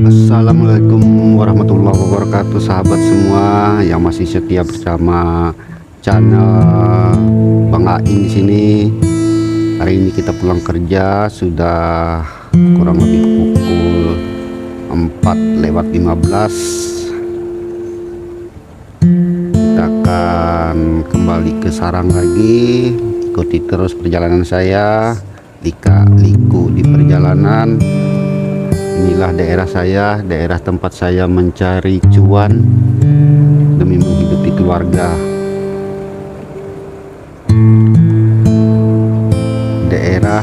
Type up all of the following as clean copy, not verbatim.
Assalamualaikum warahmatullahi wabarakatuh, sahabat semua yang masih setia bersama channel Bang Ain di sini. Hari ini kita pulang kerja sudah kurang lebih pukul 4:15. Kita akan kembali ke sarang lagi. Ikuti terus perjalanan saya, liku di perjalanan. Inilah daerah saya, daerah tempat saya mencari cuan demi menghidupi keluarga. Daerah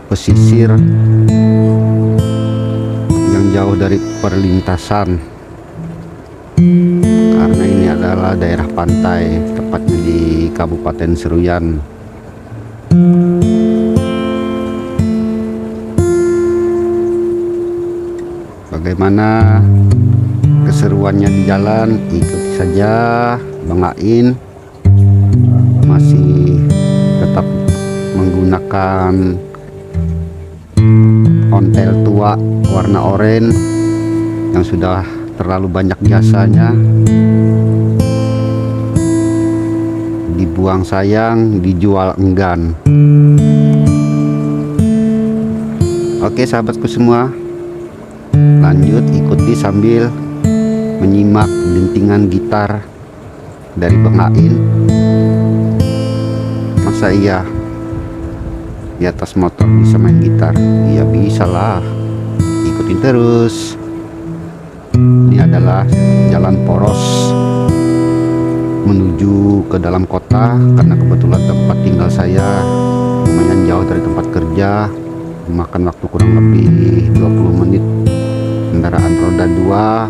pesisir yang jauh dari perlintasan, karena ini adalah daerah pantai, tepatnya di Kabupaten Seruyan. Bagaimana keseruannya di jalan, ikuti saja. Bang Ain masih tetap menggunakan ontel tua warna oranye yang sudah terlalu banyak jasanya, dibuang sayang, dijual enggan. Oke sahabatku semua, lanjut ikuti sambil menyimak dentingan gitar dari Bang Ain. Masa iya di atas motor bisa main gitar? Ya bisa lah, ikutin terus. Ini adalah jalan poros menuju ke dalam kota, karena kebetulan tempat tinggal saya lumayan jauh dari tempat kerja, memakan waktu kurang lebih 20 menit kendaraan roda 2,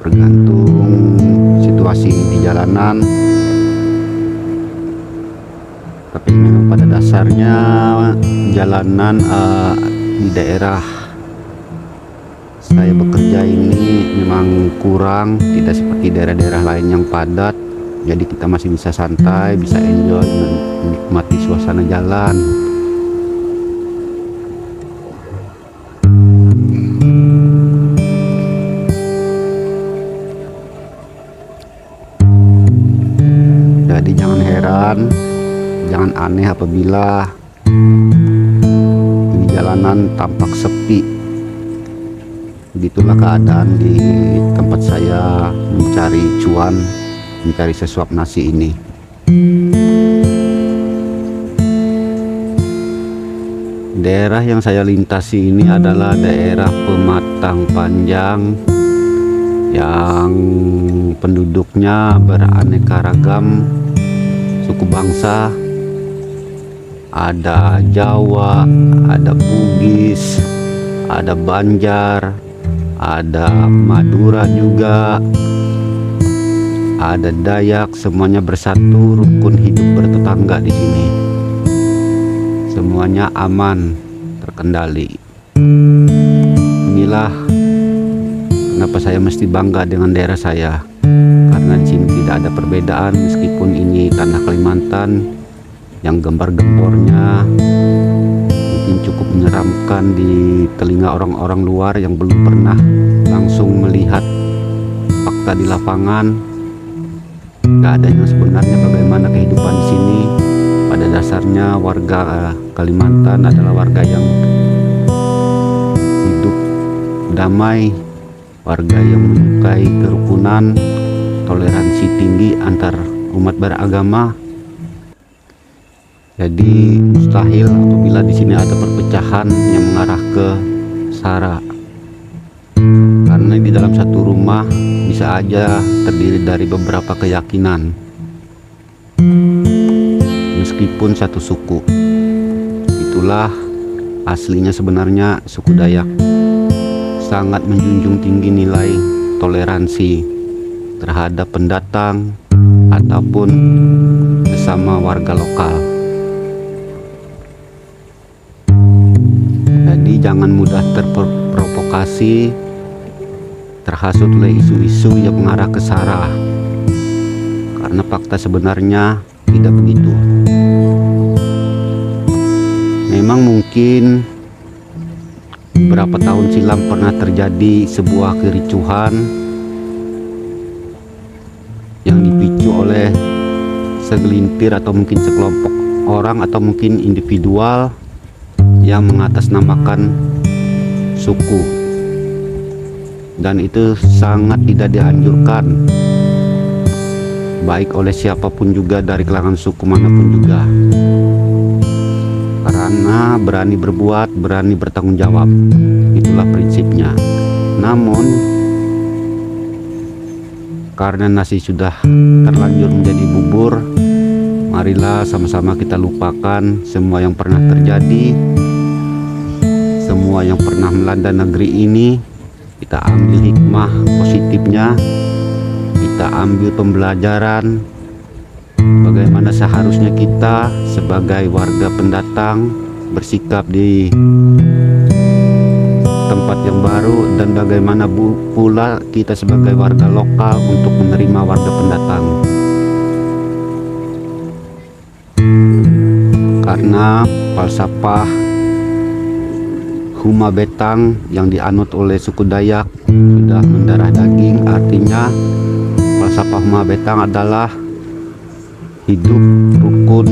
tergantung situasi di jalanan. Tapi memang pada dasarnya jalanan di daerah saya bekerja ini memang kurang, tidak seperti daerah-daerah lain yang padat. Jadi kita masih bisa santai, bisa enjoy, menikmati suasana jalan. Jadi jangan heran, jangan aneh apabila di jalanan tampak sepi. Begitulah keadaan di tempat saya mencari cuan, mencari sesuap nasi ini. Daerah yang saya lintasi ini adalah daerah Pematang Panjang yang penduduknya beraneka ragam suku bangsa. Ada Jawa, ada Bugis, ada Banjar, ada Madura juga, ada Dayak. Semuanya bersatu, rukun hidup bertetangga di sini. Semuanya aman, terkendali. Inilah kenapa saya mesti bangga dengan daerah saya, karena di sini tidak ada perbedaan. Meskipun ini tanah Kalimantan yang gembar-gembornya mungkin cukup menyeramkan di telinga orang-orang luar yang belum pernah langsung melihat fakta di lapangan, keadaan yang sebenarnya bagaimana kehidupan di sini. Pada dasarnya warga Kalimantan adalah warga yang hidup damai, warga yang menyukai kerukunan, toleransi tinggi antar umat beragama. Jadi mustahil apabila di sini ada perpecahan yang mengarah ke SARA, karena di dalam satu rumah bisa aja terdiri dari beberapa keyakinan, meskipun satu suku. Itulah aslinya sebenarnya suku Dayak, sangat menjunjung tinggi nilai toleransi terhadap pendatang ataupun sesama warga lokal. Jadi jangan mudah terprovokasi, terhasut oleh isu-isu yang mengarah ke SARA, karena fakta sebenarnya tidak begitu. Memang mungkin berapa tahun silam pernah terjadi sebuah kericuhan yang dipicu oleh segelintir atau mungkin sekelompok orang atau mungkin individual yang mengatasnamakan suku, dan itu sangat tidak dianjurkan baik oleh siapapun juga dari kalangan suku manapun juga, karena berani berbuat, berani bertanggung jawab, itulah prinsipnya. Namun karena nasi sudah terlanjur menjadi bubur, marilah sama-sama kita lupakan semua yang pernah terjadi, semua yang pernah melanda negeri ini. Kita ambil hikmah positifnya, kita ambil pembelajaran bagaimana seharusnya kita sebagai warga pendatang bersikap di tempat yang baru, dan bagaimana pula kita sebagai warga lokal untuk menerima warga pendatang. Karena falsafah Huma Betang yang dianut oleh suku Dayak sudah mendarah daging. Artinya falsafah Huma Betang adalah hidup rukun,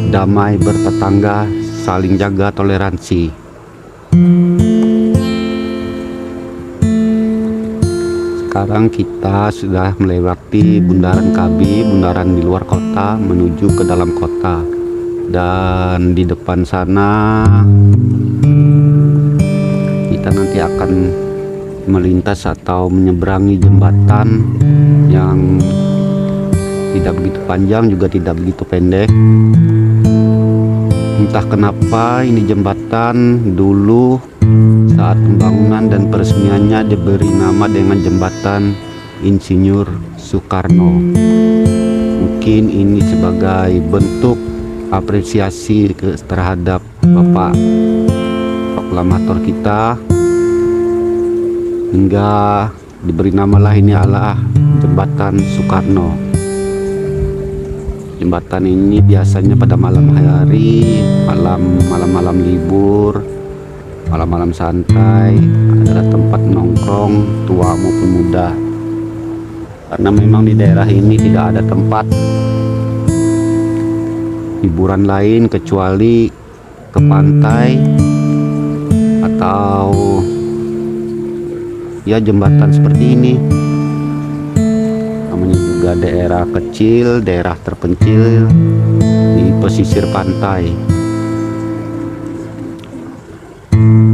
damai, bertetangga, saling jaga, toleransi. Sekarang kita sudah melewati bundaran Kabi, bundaran di luar kota menuju ke dalam kota, dan di depan sana kita nanti akan melintas atau menyeberangi jembatan yang tidak begitu panjang juga tidak begitu pendek. Entah kenapa ini jembatan dulu saat pembangunan dan peresmiannya diberi nama dengan Jembatan Insinyur Soekarno. Mungkin ini sebagai bentuk apresiasi terhadap Bapak proklamator kita, hingga diberi namalah ini adalah Jembatan Soekarno. Jembatan ini biasanya pada malam hari, malam-malam libur, malam-malam santai adalah tempat nongkrong tua maupun muda, karena memang di daerah ini tidak ada tempat hiburan lain kecuali ke pantai atau ya jembatan seperti ini. Namanya juga daerah kecil, daerah terpencil di pesisir pantai.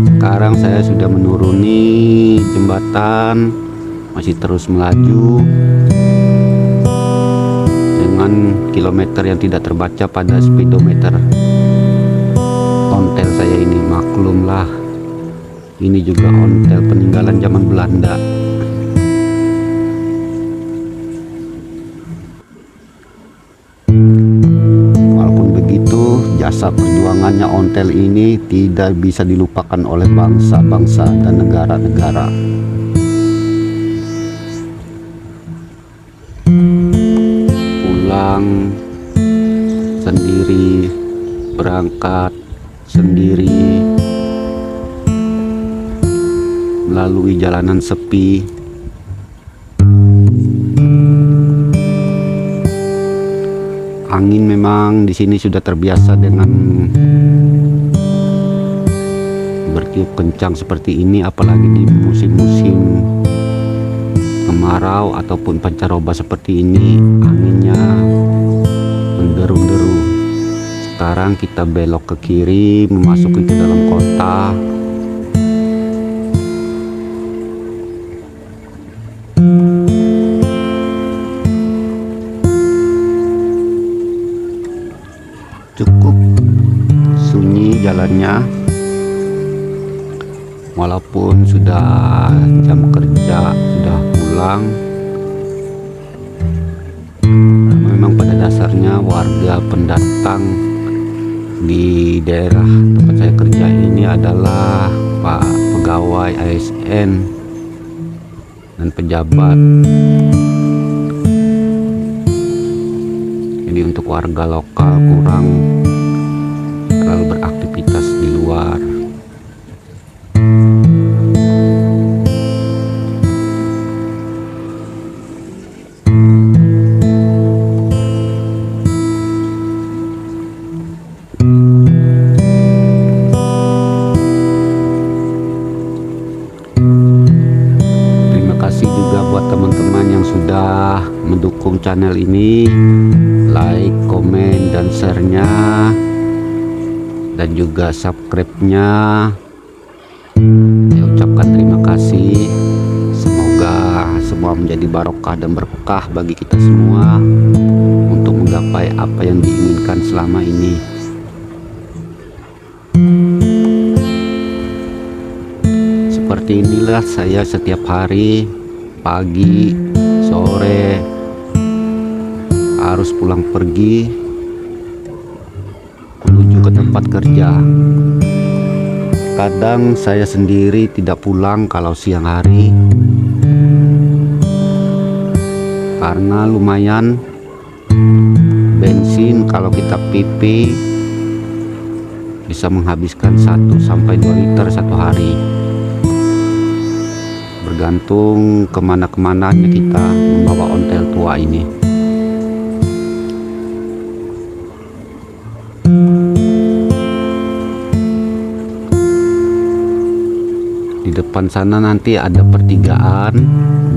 Sekarang saya sudah menuruni jembatan, masih terus melaju dengan kilometer yang tidak terbaca pada speedometer ontel saya ini. Maklumlah, ini juga ontel peninggalan zaman Belanda. Walaupun begitu, jasa perjuangannya ontel ini tidak bisa dilupakan oleh bangsa-bangsa dan negara-negara. Pulang sendiri, berangkat sendiri, melalui jalanan sepi, angin memang di sini sudah terbiasa dengan bertiup kencang seperti ini, apalagi di musim-musim kemarau ataupun pancaroba seperti ini, anginnya menderu-deru. Sekarang kita belok ke kiri memasuki ke dalam kota. Cukup sunyi jalannya, walaupun sudah jam kerja, sudah pulang. Memang pada dasarnya warga pendatang di daerah tempat saya kerja ini adalah Pak pegawai ASN dan pejabat. Jadi untuk warga lokal kurang terlalu beraktivitas membantu channel ini, like, komen, dan share-nya, dan juga subscribe-nya. Saya ucapkan terima kasih. Semoga semua menjadi barokah dan berkah bagi kita semua untuk menggapai apa yang diinginkan selama ini. Seperti inilah saya setiap hari, pagi, sore, harus pulang pergi menuju ke tempat kerja. Kadang saya sendiri tidak pulang kalau siang hari, karena lumayan bensin kalau kita pipi bisa menghabiskan 1-2 liter satu hari, bergantung kemana-kemananya kita membawa ontel tua ini. Di depan sana nanti ada pertigaan.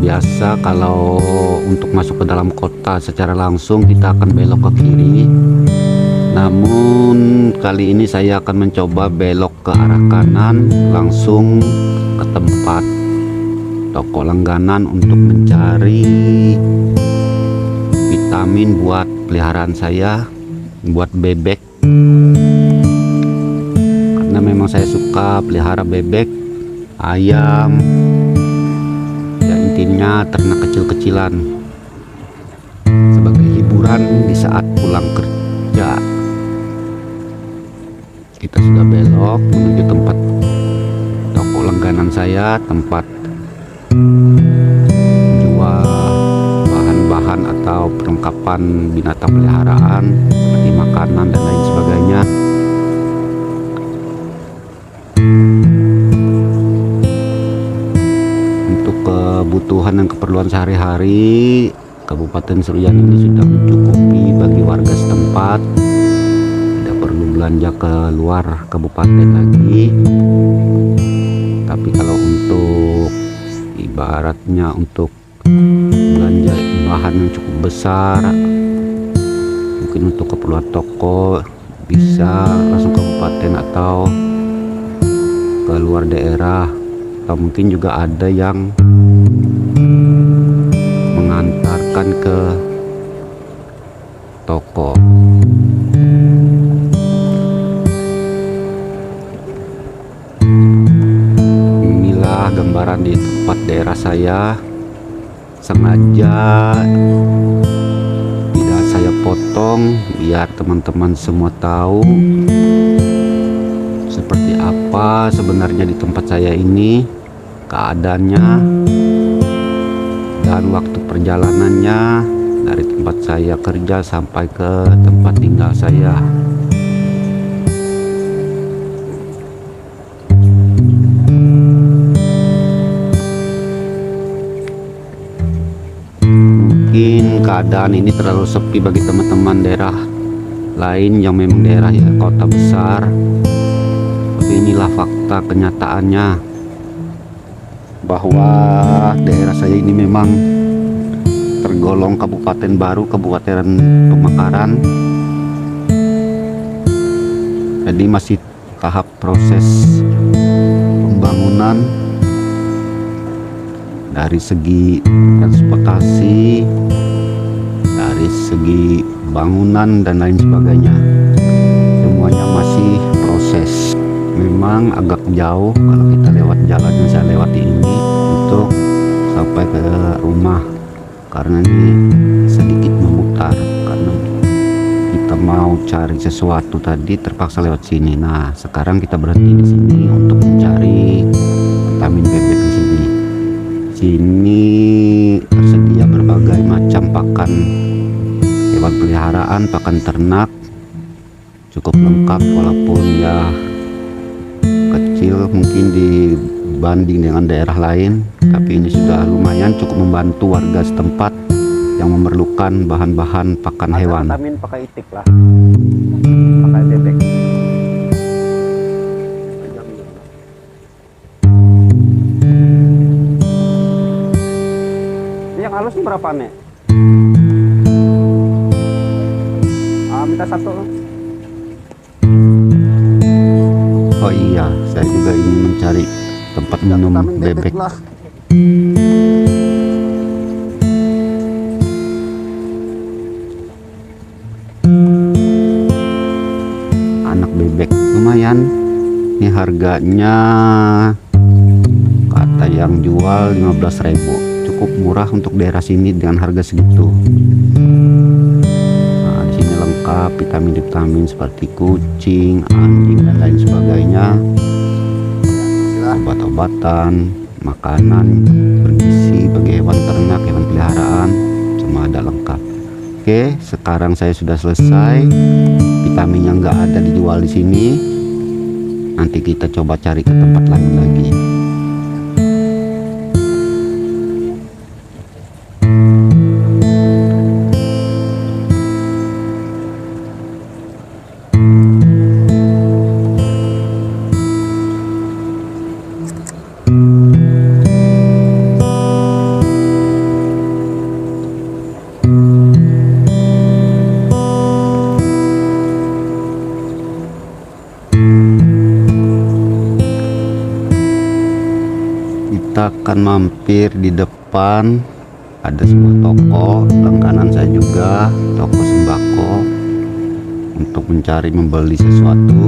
Biasa kalau untuk masuk ke dalam kota secara langsung kita akan belok ke kiri. Namun kali ini saya akan mencoba belok ke arah kanan langsung ke tempat toko langganan untuk mencari vitamin buat peliharaan saya, buat bebek. Karena memang saya suka pelihara bebek, ayam, ya intinya ternak kecil-kecilan sebagai hiburan di saat pulang kerja. Kita sudah belok menuju tempat toko langganan saya, tempat jual bahan-bahan atau perlengkapan binatang peliharaan seperti makanan dan lain sebagainya. Untuk kebutuhan dan keperluan sehari-hari, Kabupaten Seruyan ini sudah mencukupi bagi warga setempat. Tidak perlu belanja ke luar kabupaten lagi. Tapi kalau untuk ibaratnya untuk belanja bahan yang cukup besar, mungkin untuk keperluan toko, bisa langsung kabupaten atau ke luar daerah, atau mungkin juga ada yang mengantarkan ke toko. Inilah gambaran di tempat daerah saya. Sengaja tidak saya potong biar teman-teman semua tahu seperti apa sebenarnya di tempat saya ini keadaannya dan waktu perjalanannya dari tempat saya kerja sampai ke tempat tinggal saya. Mungkin keadaan ini terlalu sepi bagi teman-teman daerah lain yang memang daerah ya kota besar. Tapi inilah fakta kenyataannya, bahwa daerah saya ini memang tergolong kabupaten baru, Kabupaten Pemekaran. Jadi masih tahap proses pembangunan dari segi transportasi, dari segi bangunan dan lain sebagainya. Semuanya masih proses. Memang agak jauh kalau kita lewat jalan yang saya lewati ini untuk sampai ke rumah, karena ini sedikit memutar karena kita mau cari sesuatu tadi terpaksa lewat sini. Nah, sekarang kita berhenti di sini untuk mencari vitamin bebek di sini. Sini tersedia berbagai macam pakan hewan peliharaan, pakan ternak, cukup lengkap walaupun ya kecil mungkin dibanding dengan daerah lain, tapi ini sudah lumayan cukup membantu warga setempat yang memerlukan bahan-bahan pakan hewan. Vitamin pakai itik lah, pakai bebek. Ini yang halus ini berapa nih? satu. Oh iya, saya juga ingin mencari tempat minum Vitamin bebek. lah. Anak bebek lumayan. Ini harganya kata yang jual 15.000. Cukup murah untuk daerah sini dengan harga segitu. Nah, di sini lengkap vitamin-vitamin seperti kucing, anjing dan lain sebagainya. Obat-obatan, makanan bergizi bagi hewan ternak, hewan peliharaan, semua ada lengkap. Oke, sekarang saya sudah selesai. Vitamin yang nggak ada dijual di sini. Nanti kita coba cari ke tempat lain lagi. Kita akan mampir di depan, ada sebuah toko, langganan saya juga, toko sembako, untuk mencari membeli sesuatu.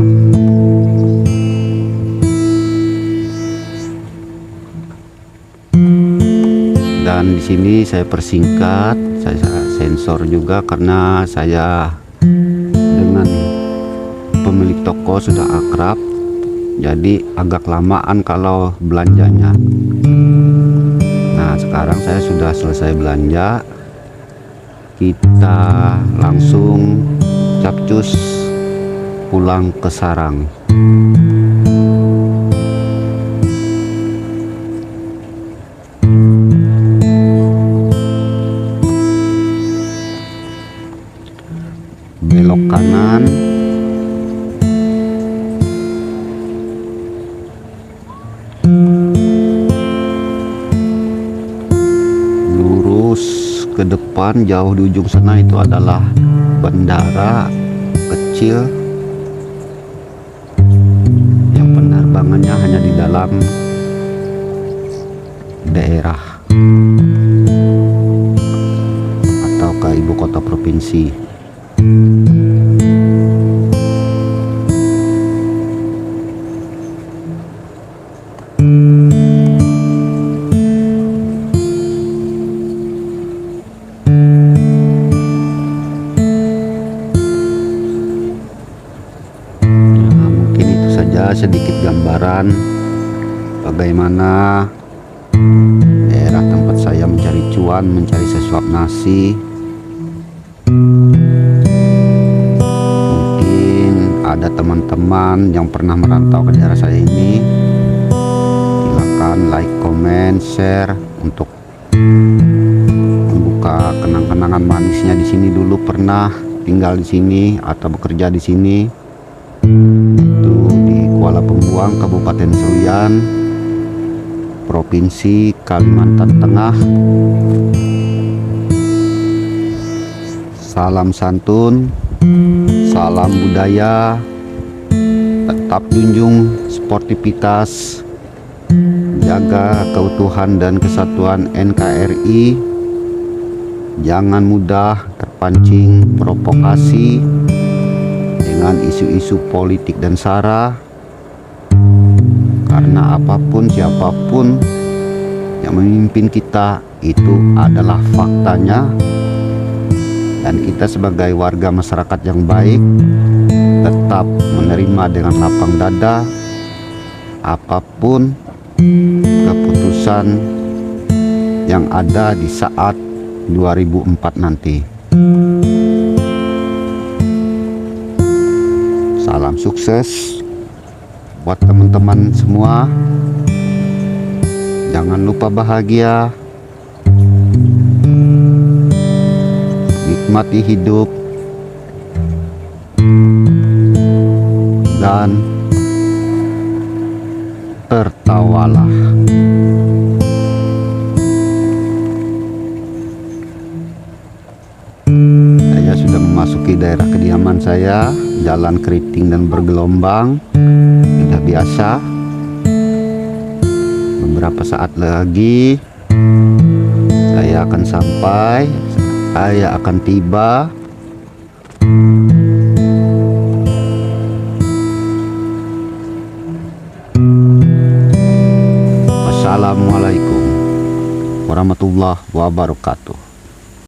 Dan di sini saya persingkat, saya sensor juga karena saya dengan pemilik toko sudah akrab, jadi agak lamaan kalau belanjanya. Nah, sekarang saya sudah selesai belanja. Kita langsung capcus pulang ke sarang. Belok kanan. Ke depan jauh di ujung sana itu adalah bandara kecil yang penerbangannya hanya di dalam daerah atau ke ibu kota provinsi. Sedikit gambaran bagaimana daerah tempat saya mencari cuan, mencari sesuap nasi. Mungkin ada teman-teman yang pernah merantau ke daerah saya ini. Silakan like, comment, share untuk membuka kenang-kenangan manisnya di sini dulu pernah tinggal di sini atau bekerja di sini. Kuala Pembuang, Kabupaten Seruyan, Provinsi Kalimantan Tengah. Salam santun, salam budaya, tetap junjung sportivitas, jaga keutuhan dan kesatuan NKRI, jangan mudah terpancing provokasi dengan isu-isu politik dan sara. Karena apapun siapapun yang memimpin kita itu adalah faktanya, dan kita sebagai warga masyarakat yang baik tetap menerima dengan lapang dada apapun keputusan yang ada di saat 2004 nanti. Salam sukses buat teman-teman semua. Jangan lupa bahagia, nikmati hidup, dan tertawalah. Saya sudah memasuki daerah kediaman saya. Jalan keriting dan bergelombang, sudah biasa. Beberapa saat lagi saya akan sampai, saya akan tiba. Wassalamualaikum warahmatullahi wabarakatuh.